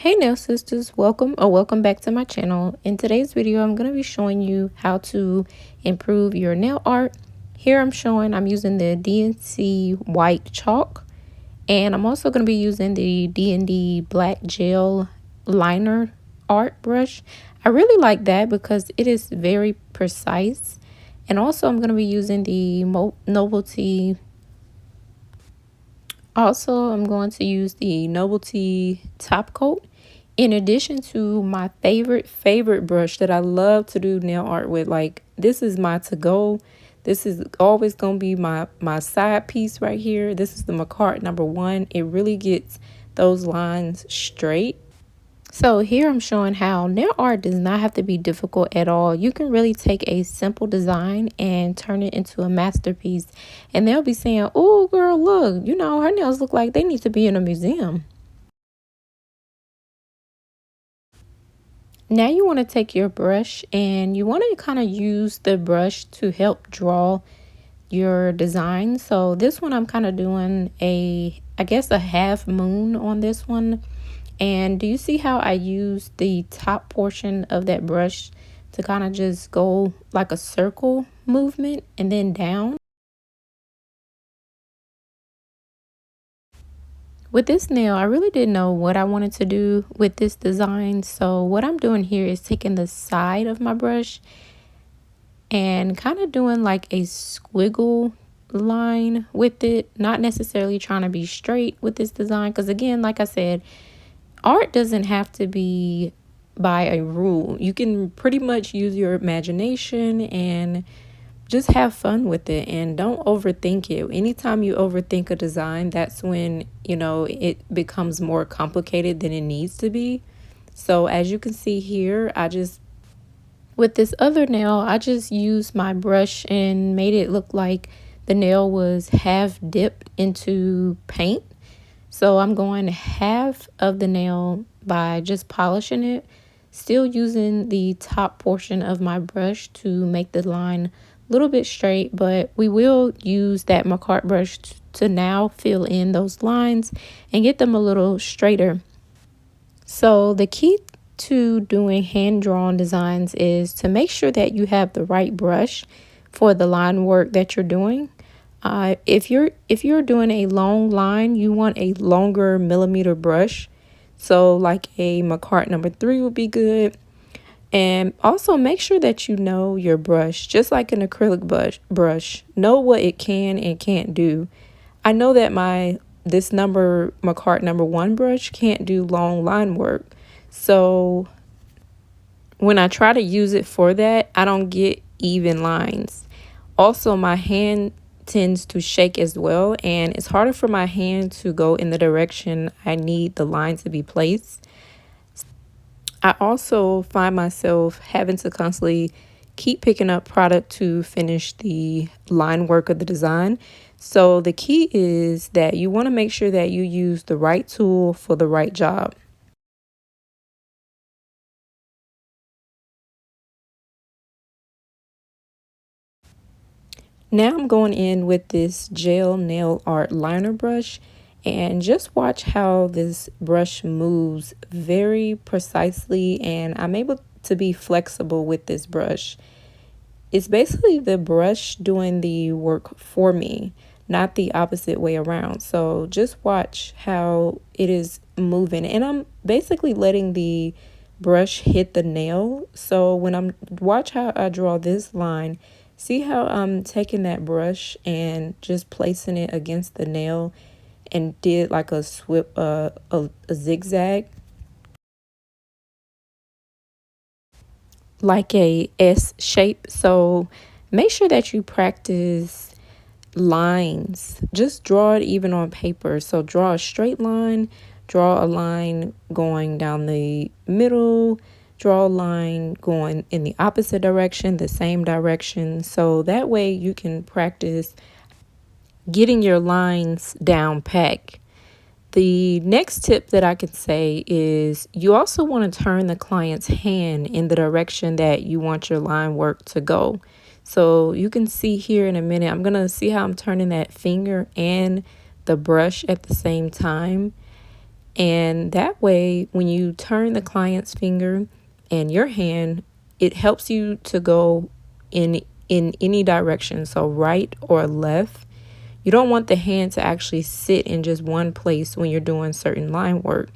Hey nail sisters, welcome back to my channel. In today's video, I'm going to be showing you how to improve your nail art. Here I'm using the D&C white chalk, and I'm also going to be using the D&D black gel liner art brush. I really like that because it is very precise. And also I'm going to be using the Novelty. Also, I'm going to use the Novelty top coat in addition to my favorite brush that I love to do nail art with. Like, this is my to-go. This is always going to be my side piece right here. This is the Markett #1. It really gets those lines straight. So here I'm showing how nail art does not have to be difficult at all. You can really take a simple design and turn it into a masterpiece. And they'll be saying, "Oh, girl, look, her nails look like they need to be in a museum." Now you want to take your brush and you want to kind of use the brush to help draw your design. So this one I'm kind of doing I guess a half moon on this one. And do you see how I use the top portion of that brush to kind of just go like a circle movement and then down? With this nail, I really didn't know what I wanted to do with this design. So what I'm doing here is taking the side of my brush and kind of doing like a squiggle line with it, not necessarily trying to be straight with this design. Because again, like I said, art doesn't have to be by a rule. You can pretty much use your imagination and just have fun with it, and don't overthink it. Anytime you overthink a design, that's when, it becomes more complicated than it needs to be. So as you can see here, with this other nail, I just used my brush and made it look like the nail was half dipped into paint. So I'm going half of the nail by just polishing it, still using the top portion of my brush to make the line a little bit straight, but we will use that Markett brush to now fill in those lines and get them a little straighter. So the key to doing hand-drawn designs is to make sure that you have the right brush for the line work that you're doing. If you're doing a long line, you want a longer millimeter brush. So like a Markett #3 would be good. And also make sure that you know your brush, just like an acrylic brush. Know what it can and can't do. I know that this Markett #1 brush can't do long line work. So when I try to use it for that, I don't get even lines. Also, my hand tends to shake as well, and it's harder for my hand to go in the direction I need the line to be placed. I also find myself having to constantly keep picking up product to finish the line work of the design. So the key is that you want to make sure that you use the right tool for the right job. Now I'm going in with this gel nail art liner brush, and just watch how this brush moves very precisely, and I'm able to be flexible with this brush. It's basically the brush doing the work for me, not the opposite way around. So just watch how it is moving, and I'm basically letting the brush hit the nail. So watch how I draw this line. See how I'm taking that brush and just placing it against the nail and did like a zigzag, like a S shape. So make sure that you practice lines. Just draw it even on paper. So draw a straight line, draw a line going down the middle, draw a line going in the opposite direction, the same direction. So that way you can practice getting your lines down pat. The next tip that I could say is you also want to turn the client's hand in the direction that you want your line work to go. So you can see here in a minute, I'm going to see how I'm turning that finger and the brush at the same time. And that way, when you turn the client's finger and your hand, it helps you to go in any direction, so right or left. You don't want the hand to actually sit in just one place when you're doing certain line work,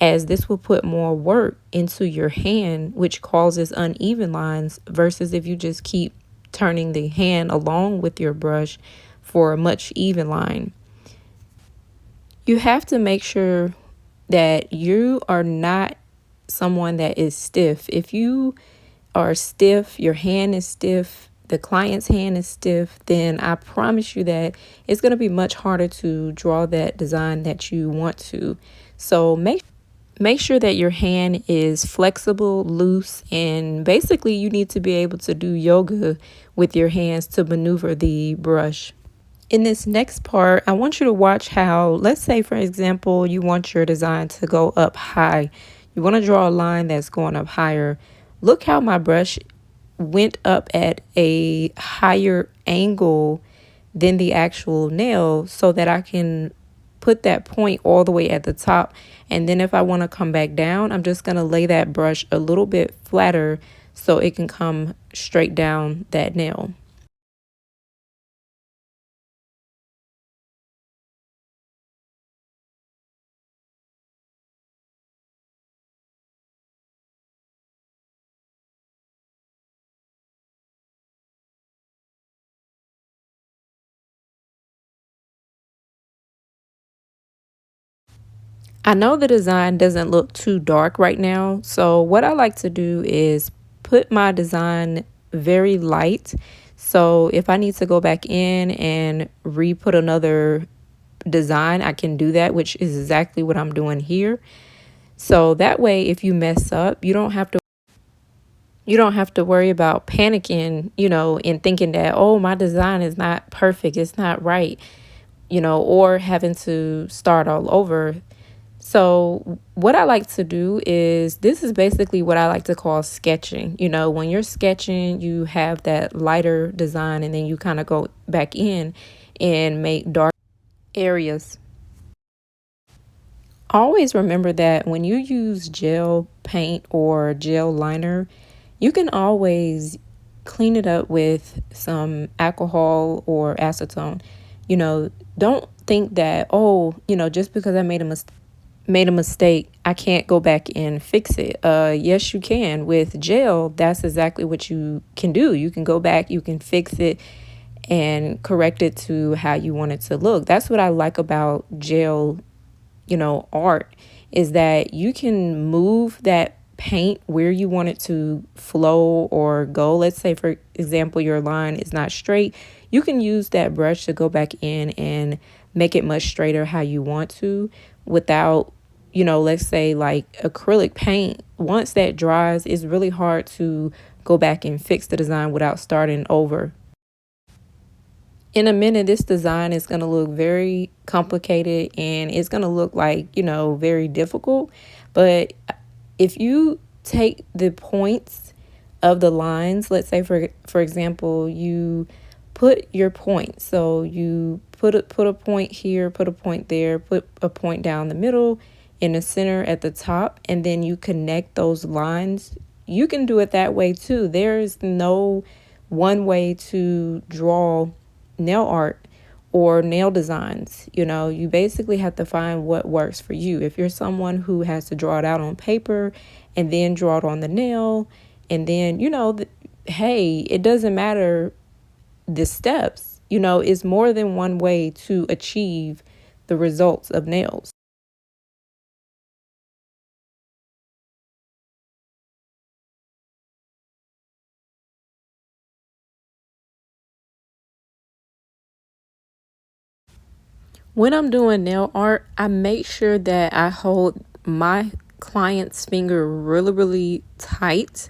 as this will put more work into your hand, which causes uneven lines, versus if you just keep turning the hand along with your brush for a much even line. You have to make sure that you are not someone that is stiff. If you are stiff, your hand is stiff, the client's hand is stiff, then I promise you that it's going to be much harder to draw that design that you want to. So make sure that your hand is flexible, loose, and basically you need to be able to do yoga with your hands to maneuver the brush. In this next part, I want you to watch how, let's say, for example, you want your design to go up high. You want to draw a line that's going up higher. Look how my brush went up at a higher angle than the actual nail so that I can put that point all the way at the top. And then if I want to come back down, I'm just going to lay that brush a little bit flatter so it can come straight down that nail. I know the design doesn't look too dark right now, so what I like to do is put my design very light. So if I need to go back in and re-put another design, I can do that, which is exactly what I'm doing here. So that way, if you mess up, you don't have to worry about panicking, and thinking that, oh, my design is not perfect, it's not right, or having to start all over. So what I like to do is, this is basically what I like to call sketching. When you're sketching, you have that lighter design and then you kind of go back in and make dark areas. Always remember that when you use gel paint or gel liner, you can always clean it up with some alcohol or acetone. Don't think that, oh, just because I made a mistake, I can't go back and fix it. Yes, you can. With gel, that's exactly what you can do. You can go back, you can fix it and correct it to how you want it to look. That's what I like about gel, art, is that you can move that paint where you want it to flow or go. Let's say, for example, your line is not straight. You can use that brush to go back in and make it much straighter how you want to, without, let's say like acrylic paint. Once that dries, it's really hard to go back and fix the design without starting over. In a minute, this design is going to look very complicated and it's going to look like, very difficult. But if you take the points of the lines, let's say for example, you put your point. So you put a point here, put a point there, put a point down the middle, in the center, at the top, and then you connect those lines. You can do it that way too. There's no one way to draw nail art or nail designs. You basically have to find what works for you. If you're someone who has to draw it out on paper and then draw it on the nail, and then, hey, it doesn't matter the steps. It's more than one way to achieve the results of nails. When I'm doing nail art, I make sure that I hold my client's finger really, really tight.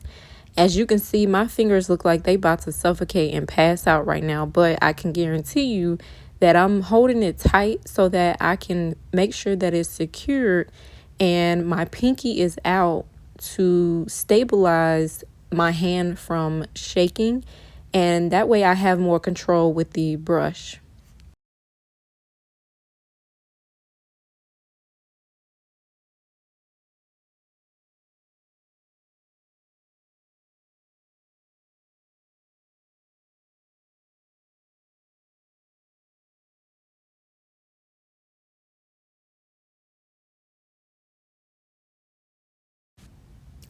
As you can see, my fingers look like they about to suffocate and pass out right now, but I can guarantee you that I'm holding it tight so that I can make sure that it's secured and my pinky is out to stabilize my hand from shaking, and that way I have more control with the brush.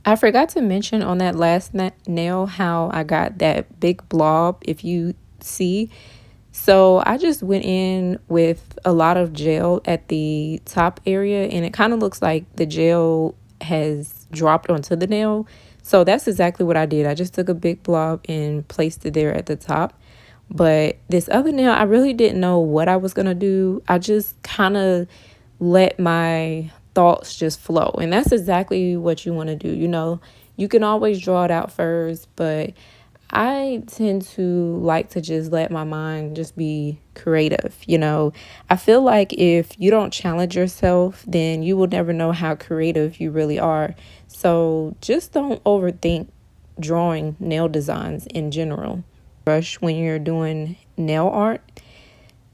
I forgot to mention on that last nail how I got that big blob, if you see. So I just went in with a lot of gel at the top area, and it kind of looks like the gel has dropped onto the nail. So that's exactly what I did. I just took a big blob and placed it there at the top. But this other nail, I really didn't know what I was going to do. I just kind of let my thoughts just flow. And that's exactly what you want to do. You can always draw it out first, but I tend to like to just let my mind just be creative. I feel like if you don't challenge yourself, then you will never know how creative you really are. So just don't overthink drawing nail designs in general. Brush when you're doing nail art.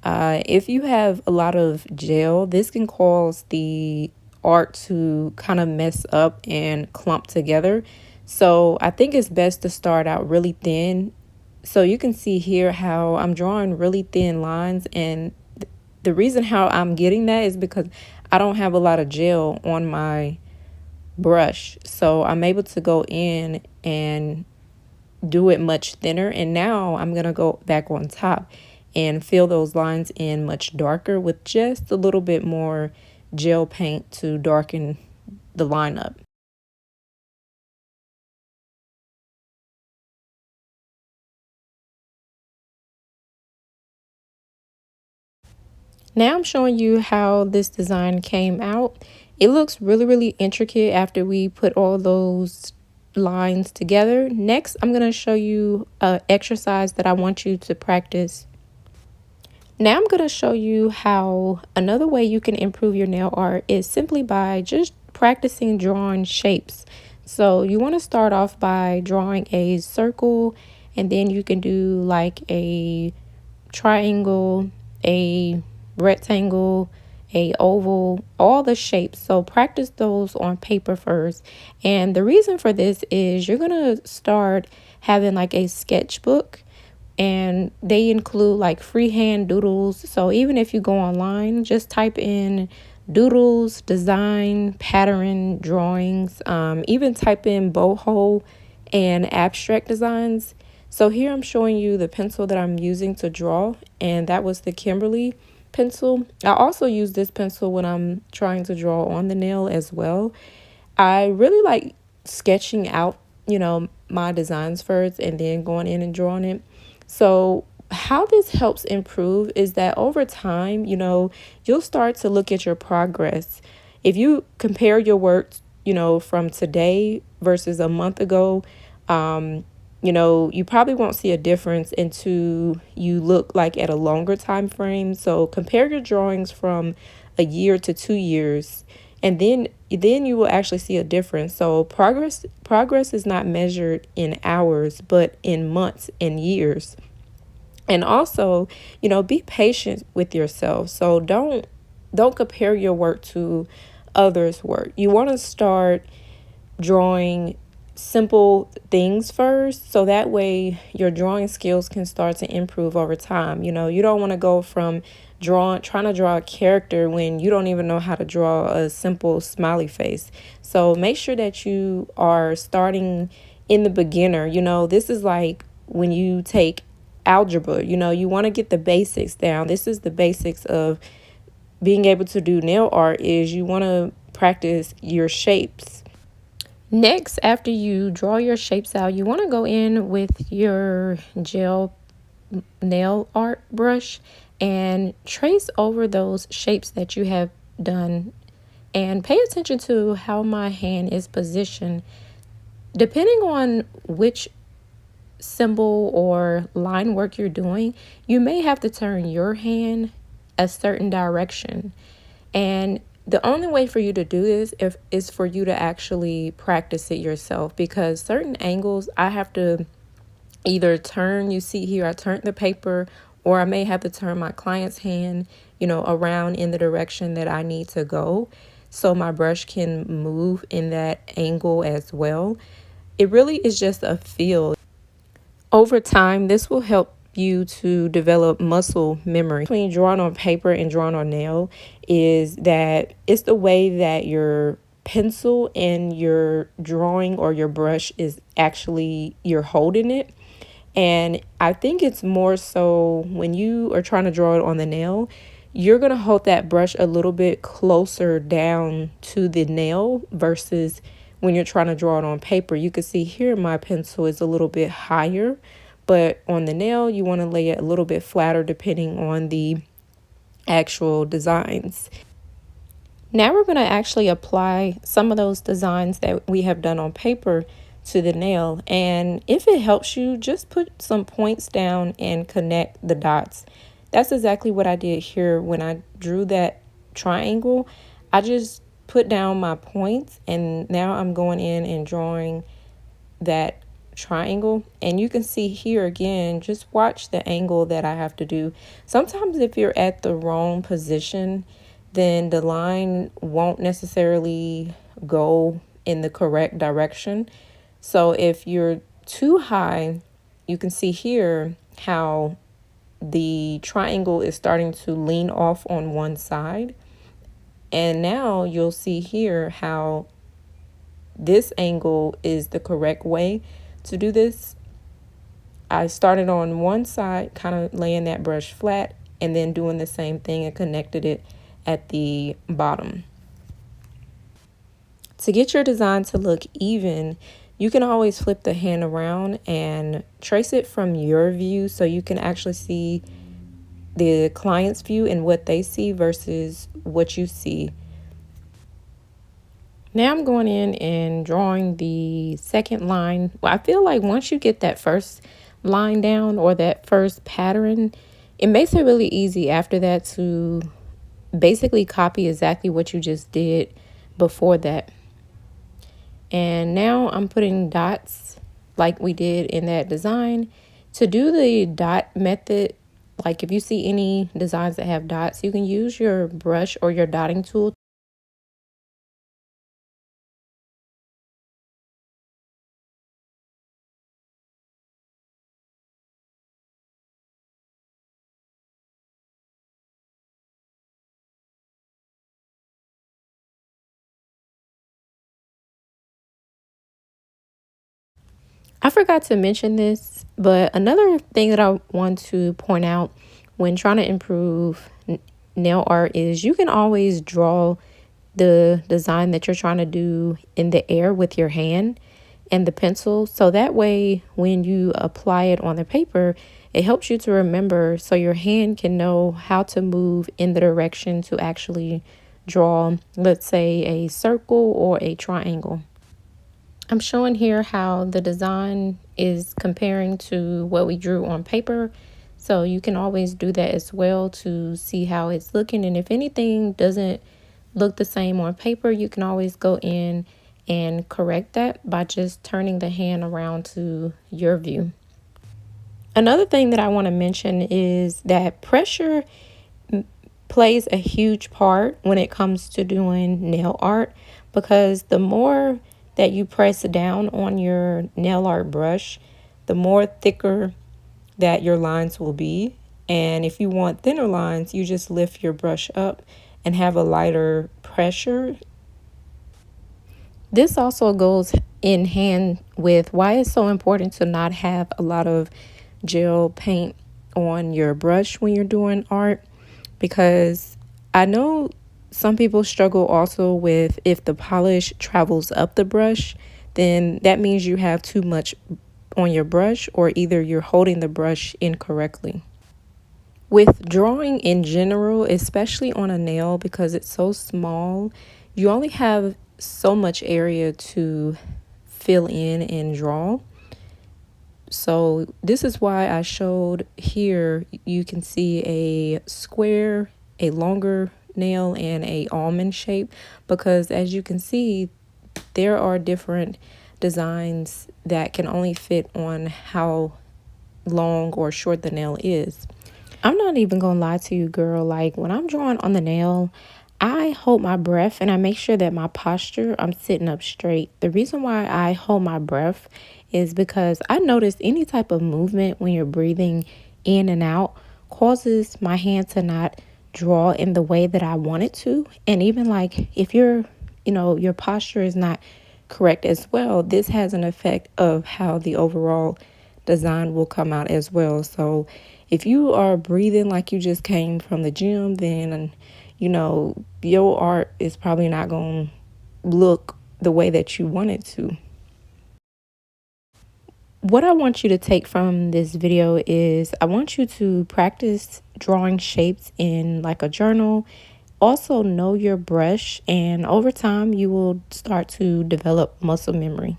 If you have a lot of gel, this can cause the art to kind of mess up and clump together. So I think it's best to start out really thin. So you can see here how I'm drawing really thin lines. And the reason how I'm getting that is because I don't have a lot of gel on my brush. So I'm able to go in and do it much thinner. And now I'm going to go back on top and fill those lines in much darker with just a little bit more gel paint to darken the line up. Now I'm showing you how this design came out. It looks really, really intricate after we put all those lines together. Next, I'm going to show you an exercise that I want you to practice. Now I'm going to show you how another way you can improve your nail art is simply by just practicing drawing shapes. So you want to start off by drawing a circle, and then you can do like a triangle, a rectangle, a oval, all the shapes. So practice those on paper first. And the reason for this is you're going to start having like a sketchbook, and they include like freehand doodles. So even if you go online, just type in doodles, design, pattern, drawings, even type in boho and abstract designs. So here I'm showing you the pencil that I'm using to draw, and that was the Kimberly pencil. I also use this pencil when I'm trying to draw on the nail as well. I really like sketching out, my designs first and then going in and drawing it. So how this helps improve is that over time, you'll start to look at your progress. If you compare your work, from today versus a month ago, you probably won't see a difference until you look like at a longer time frame. So compare your drawings from a year to 2 years, and then you will actually see a difference. So progress is not measured in hours, but in months and years. And also, be patient with yourself. So don't compare your work to others' work. You want to start drawing simple things first, so that way your drawing skills can start to improve over time. You don't want to go from trying to draw a character when you don't even know how to draw a simple smiley face. So make sure that you are starting in the beginner. This is like when you take algebra. You want to get the basics down. This is the basics of being able to do nail art, is you want to practice your shapes. Next, after you draw your shapes out, you want to go in with your gel nail art brush and trace over those shapes that you have done. And pay attention to how my hand is positioned. Depending on which symbol or line work you're doing, you may have to turn your hand a certain direction. And the only way for you to do this is for you to actually practice it yourself, because certain angles I have to either turn, you see here, I turned the paper, or I may have to turn my client's hand, around in the direction that I need to go, so my brush can move in that angle as well. It really is just a feel. Over time, this will help you to develop muscle memory. Between drawing on paper and drawing on nail is that it's the way that your pencil and your drawing or your brush is actually, you're holding it. And I think it's more so when you are trying to draw it on the nail, you're going to hold that brush a little bit closer down to the nail versus when you're trying to draw it on paper. You can see here my pencil is a little bit higher, but on the nail, you want to lay it a little bit flatter depending on the actual designs. Now we're going to actually apply some of those designs that we have done on paper to the nail. And if it helps you, just put some points down and connect the dots. That's exactly what I did here when I drew that triangle. I just put down my points, and now I'm going in and drawing that triangle. And you can see here again, just watch the angle that I have to do. Sometimes if you're at the wrong position, then the line won't necessarily go in the correct direction. So if you're too high, you can see here how the triangle is starting to lean off on one side. And now you'll see here how this angle is the correct way to do this. I started on one side, kind of laying that brush flat, and then doing the same thing and connected it at the bottom. To get your design to look even, you can always flip the hand around and trace it from your view so you can actually see the client's view and what they see versus what you see. Now I'm going in and drawing the second line. Well, I feel like once you get that first line down or that first pattern, it makes it really easy after that to basically copy exactly what you just did before that. And now I'm putting dots like we did in that design. To do the dot method, like if you see any designs that have dots, you can use your brush or your dotting tool. I forgot to mention this, but another thing that I want to point out when trying to improve nail art is you can always draw the design that you're trying to do in the air with your hand and the pencil. So that way, when you apply it on the paper, it helps you to remember so your hand can know how to move in the direction to actually draw, let's say, a circle or a triangle. I'm showing here how the design is comparing to what we drew on paper. So you can always do that as well to see how it's looking. And if anything doesn't look the same on paper, you can always go in and correct that by just turning the hand around to your view. Another thing that I want to mention is that pressure plays a huge part when it comes to doing nail art, because the more that you press down on your nail art brush, the more thicker that your lines will be. And if you want thinner lines, you just lift your brush up and have a lighter pressure. This also goes in hand with why it's so important to not have a lot of gel paint on your brush when you're doing art, because I know some people struggle also with if the polish travels up the brush, then that means you have too much on your brush, or either you're holding the brush incorrectly. With drawing in general, especially on a nail, because it's so small, you only have so much area to fill in and draw. So this is why I showed here, you can see a square, a longer nail, and a almond shape, because as you can see, there are different designs that can only fit on how long or short the nail is. I'm not even gonna lie to you, girl. Like when I'm drawing on the nail, I hold my breath and I make sure that my posture, I'm sitting up straight. The reason why I hold my breath is because I notice any type of movement when you're breathing in and out causes my hand to not draw in the way that I want it to. And even like if you're your posture is not correct as well, this has an effect of how the overall design will come out as well. So if you are breathing like you just came from the gym, then your art is probably not going to look the way that you want it to. What I want you to take from this video is I want you to practice drawing shapes in like a journal. Also know your brush, and over time you will start to develop muscle memory.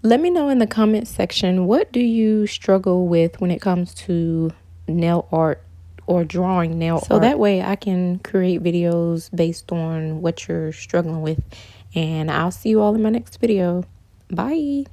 Let me know in the comment section, what do you struggle with when it comes to nail art or drawing nail art? So that way I can create videos based on what you're struggling with. And I'll see you all in my next video. Bye.